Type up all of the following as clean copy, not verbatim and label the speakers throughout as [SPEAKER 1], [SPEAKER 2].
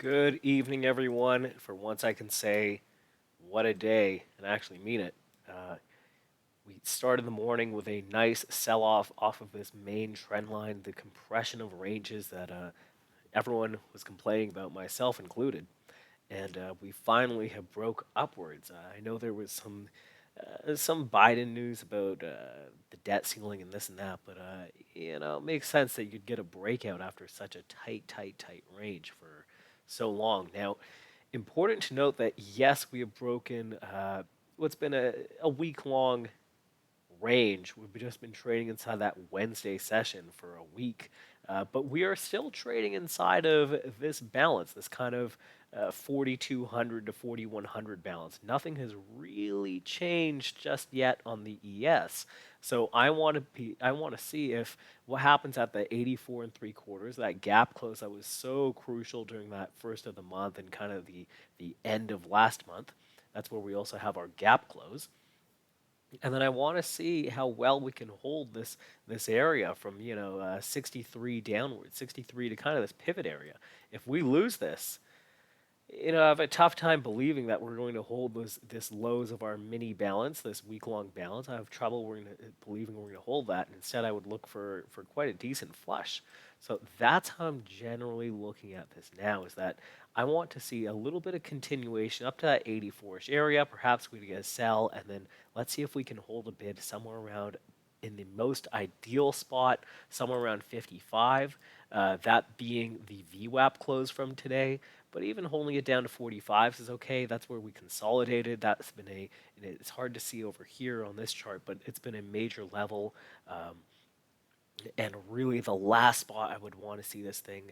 [SPEAKER 1] Good evening, everyone. For once, I can say, what a day, and actually mean it. Uh, we started the morning with a nice sell off of this main trend line, the compression of ranges that everyone was complaining about, myself included. And we finally have broke upwards. I know there was some Biden news about the debt ceiling and this and that, but it makes sense that you'd get a breakout after such a tight range for so long. Now, important to note that yes, we have broken what's been a week long range. We've just been trading inside that Wednesday session for a week, but we are still trading inside of this balance, this kind of 4,200 to 4,100 balance. Nothing has really changed just yet on the ES. So I want to see if what happens at the 84 and three quarters, that gap close that was so crucial during that first of the month and kind of the end of last month. That's where we also have our gap close. And then I want to see how well we can hold this area from 63 downwards, 63 to kind of this pivot area. If we lose this, I have a tough time believing that we're going to hold this lows of our mini balance, this week long balance. I have trouble believing we're going to hold that. Instead, I would look for quite a decent flush. So that's how I'm generally looking at this now. Is that I want to see a little bit of continuation up to that 84ish area. Perhaps we get a sell, and then let's see if we can hold a bid somewhere around in the most ideal spot, somewhere around 55, that being the VWAP close from today. But even holding it down to 45s is okay. That's where we consolidated. That's been it's hard to see over here on this chart, but it's been a major level. And really, the last spot I would want to see this thing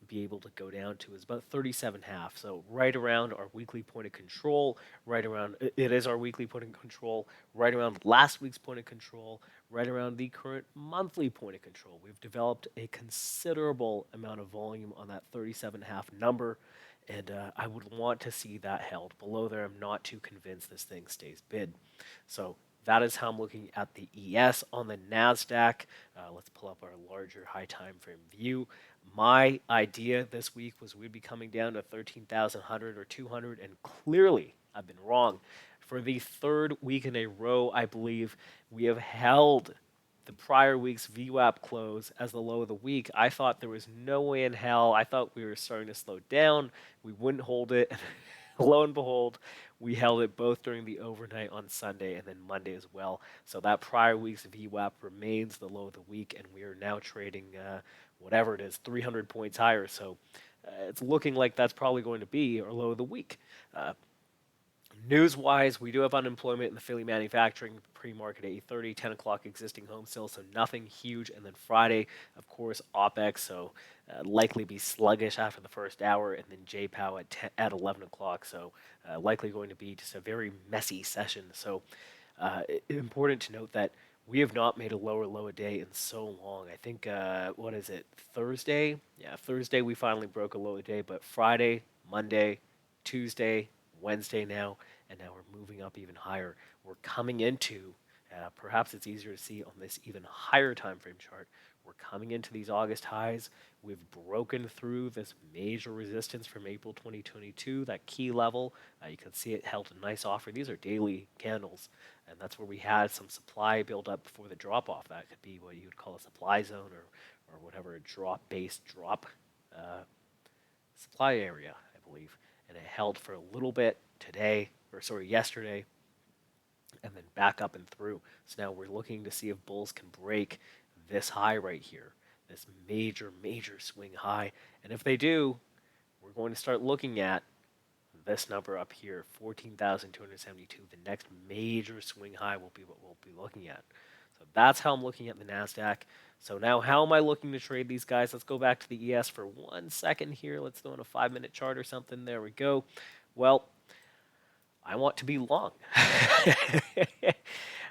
[SPEAKER 1] be able to go down to is about 37.5. So right around our weekly point of control, right around it is our weekly point of control, right around last week's point of control, right around the current monthly point of control. We've developed a considerable amount of volume on that 37.5 number, and I would want to see that held. Below there, I'm not too convinced this thing stays bid. So that is how I'm looking at the ES on the Nasdaq. Let's pull up our larger high time frame view. My idea this week was we'd be coming down to 13,100 or 200, and clearly I've been wrong. For the third week in a row, I believe we have held the prior week's VWAP close as the low of the week. I thought there was no way in hell. I thought we were starting to slow down. We wouldn't hold it. Lo and behold, we held it both during the overnight on Sunday and then Monday as well. So that prior week's VWAP remains the low of the week, and we are now trading whatever it is, 300 points higher. So it's looking like that's probably going to be our low of the week. News-wise, we do have unemployment in the Philly manufacturing pre-market at 8:30, 10 o'clock existing home sales, so nothing huge. And then Friday, of course, OPEX, so likely be sluggish after the first hour, and then JPOW at 11 o'clock, so likely going to be just a very messy session. So important to note that we have not made a lower low a day in so long. I think, what is it, Thursday? Yeah, Thursday we finally broke a low a day, but Friday, Monday, Tuesday, Wednesday now, and now we're moving up even higher. We're coming into, perhaps it's easier to see on this even higher time frame chart. We're coming into these August highs. We've broken through this major resistance from April 2022, that key level. You can see it held a nice offer. These are daily candles, and that's where we had some supply build up before the drop off. That could be what you would call a supply zone or whatever, a drop-based drop supply area, I believe. And it held for a little bit yesterday, and then back up and through. So now we're looking to see if bulls can break this high right here, this major swing high. And if they do, we're going to start looking at this number up here, 14,272. The next major swing high will be what we'll be looking at. So that's how I'm looking at the Nasdaq. So now how am I looking to trade these guys? Let's go back to the ES for 1 second here. Let's throw in a 5-minute chart or something. There we go. Well, I want to be long.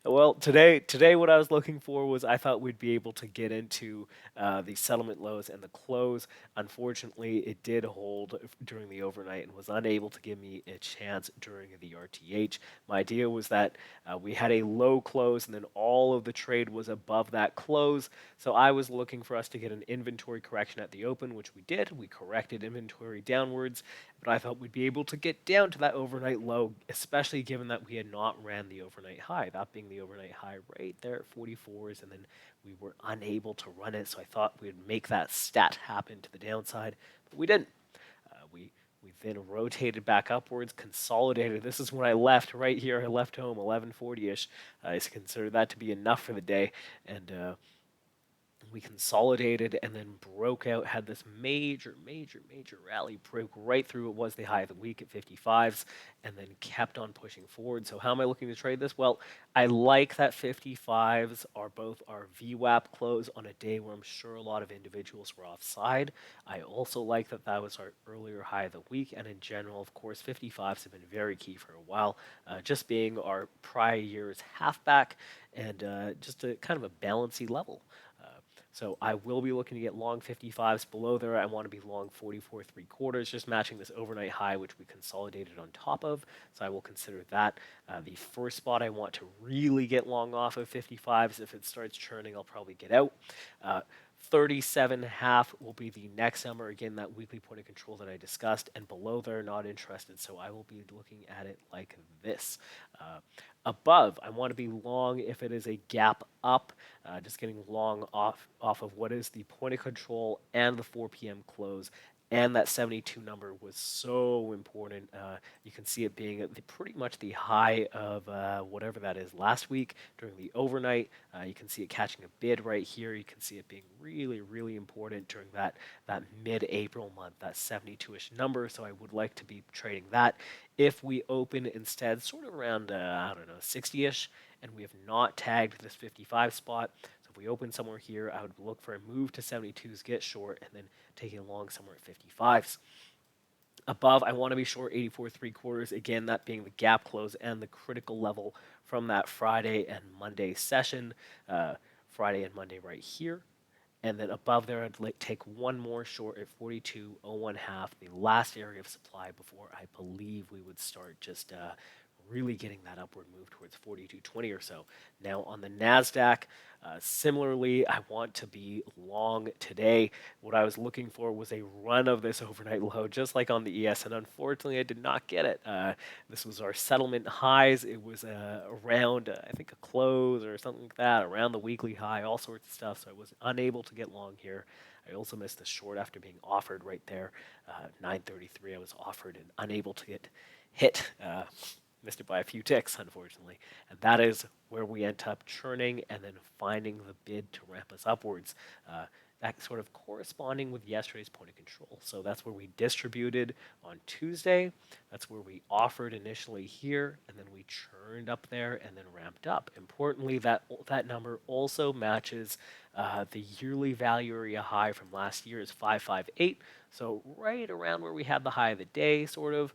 [SPEAKER 1] Well, today what I was looking for was I thought we'd be able to get into the settlement lows and the close. Unfortunately, it did hold during the overnight and was unable to give me a chance during the RTH. My idea was that we had a low close and then all of the trade was above that close. So I was looking for us to get an inventory correction at the open, which we did. We corrected inventory downwards, but I thought we'd be able to get down to that overnight low, especially given that we had not ran the overnight high, that being the overnight high right there at 44s, and then we were unable to run it. So I thought we'd make that stat happen to the downside, but we didn't. We then rotated back upwards, consolidated. This is when I left right here. I left home 11:40ish. I consider that to be enough for the day, and we consolidated and then broke out, had this major rally, broke right through what was the high of the week at 55s, and then kept on pushing forward. So how am I looking to trade this? Well, I like that 55s are both our VWAP close on a day where I'm sure a lot of individuals were offside. I also like that that was our earlier high of the week, and in general, of course, 55s have been very key for a while, just being our prior year's halfback and just a kind of a balancy level. So I will be looking to get long 55s below there. I want to be long 44 3/4, just matching this overnight high, which we consolidated on top of. So I will consider that. The first spot I want to really get long off of 55s. If it starts churning, I'll probably get out. 37.5 will be the next number. Again, that weekly point of control that I discussed. And below there, not interested. So I will be looking at it like this. Above, I want to be long if it is a gap up, just getting long off of what is the point of control and the 4 p.m. close. And that 72 number was so important. You can see it being at pretty much the high of whatever that is last week during the overnight. You can see it catching a bid right here. You can see it being really important during that mid-April month, that 72-ish number. So I would like to be trading that. If we open instead sort of around, I don't know, 60-ish, and we have not tagged this 55 spot, so if we open somewhere here, I would look for a move to 72s, get short, and then take it long somewhere at 55s. Above, I want to be short 84 3/4. Again, that being the gap close and the critical level from that Friday and Monday session. Friday and Monday right here. And then above there, I'd like take one more short at 42.01 half, the last area of supply before I believe we would start just really getting that upward move towards 42.20 or so. Now on the Nasdaq, similarly, I want to be long today. What I was looking for was a run of this overnight low, just like on the ES, and unfortunately, I did not get it. This was our settlement highs. It was around, I think, a close or something like that, around the weekly high, all sorts of stuff. So I was unable to get long here. I also missed the short after being offered right there. 9:33, I was offered and unable to get hit. Missed it by a few ticks, unfortunately. And that is where we end up churning and then finding the bid to ramp us upwards. That sort of corresponding with yesterday's point of control. So that's where we distributed on Tuesday. That's where we offered initially here, and then we churned up there and then ramped up. Importantly, that number also matches the yearly value area high from last year is 558. So right around where we had the high of the day, sort of.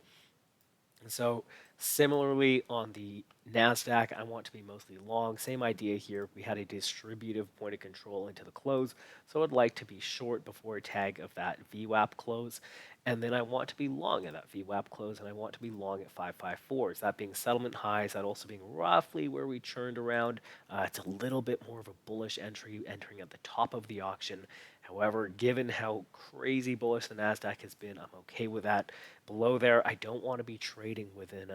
[SPEAKER 1] And so similarly on the NASDAQ, I want to be mostly long. Same idea here. We had a distributive point of control into the close. So I'd like to be short before a tag of that VWAP close. And then I want to be long at that VWAP close, and I want to be long at 554s. That being settlement highs, that also being roughly where we churned around. It's a little bit more of a bullish entry, entering at the top of the auction. However, given how crazy bullish the Nasdaq has been, I'm okay with that. Below there, I don't want to be trading within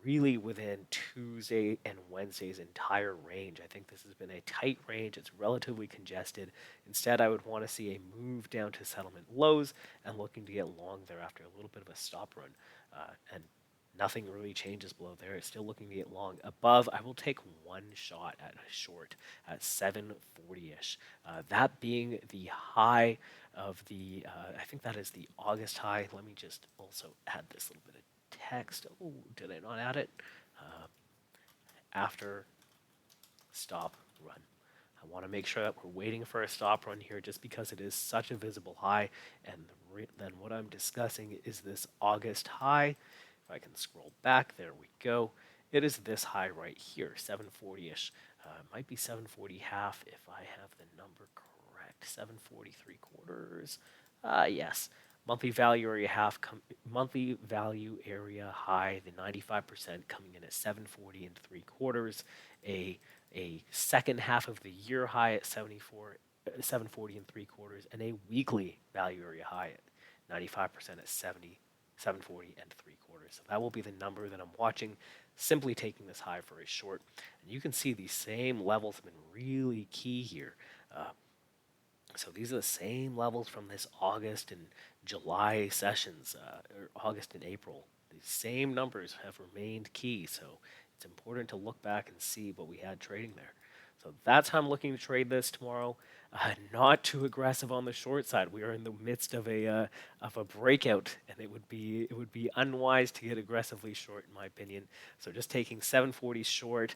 [SPEAKER 1] really within Tuesday and Wednesday's entire range. I think this has been a tight range. It's relatively congested. Instead, I would want to see a move down to settlement lows and looking to get long there after a little bit of a stop run. And nothing really changes below there. It's still looking to get long. Above, I will take one shot at a short at 740-ish. That being the high of the, I think that is the August high. Let me just also add this little bit of text. Oh, did I not add it? After stop run. I want to make sure that we're waiting for a stop run here just because it is such a visible high. And then what I'm discussing is this August high. If I can scroll back, there we go. it is this high right here, 740-ish. Might be 740 half if I have the number correct. 743 quarters. Yes. Monthly value area monthly value area high, the 95% coming in at 740 and 3/4. A second half of the year high at 740 and 3/4, and a weekly value area high at 95% at 740 and 3/4. So that will be the number that I'm watching, simply taking this high for a short. And you can see these same levels have been really key here. So these are the same levels from this August and July sessions, or August and April. These same numbers have remained key. So it's important to look back and see what we had trading there. So that's how I'm looking to trade this tomorrow. Not too aggressive on the short side. We are in the midst of a breakout, and it would be unwise to get aggressively short, in my opinion. So just taking 740 short.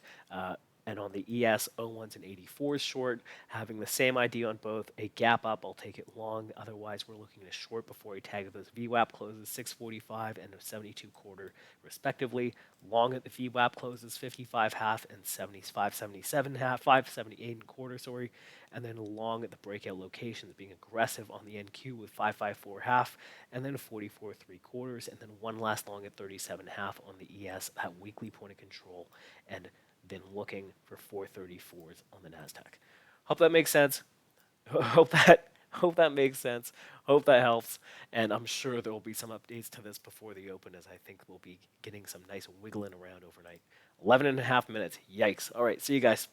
[SPEAKER 1] And on the ES 01s and 84s short, having the same idea on both. A gap up, I'll take it long. Otherwise, we're looking at a short before we tag those VWAP closes 645 and a 72/4 respectively. Long at the VWAP closes 55 half and 577 half, 578 1/4, sorry. And then long at the breakout locations, being aggressive on the NQ with 554 half and then 44 3/4, and then one last long at 37 half on the ES, that weekly point of control, and then looking for 434s on the Nasdaq. Hope that makes sense. Hope that makes sense. Hope that helps. And I'm sure there will be some updates to this before the open, as I think we'll be getting some nice wiggling around overnight. 11 and a half minutes. Yikes. All right. See you guys.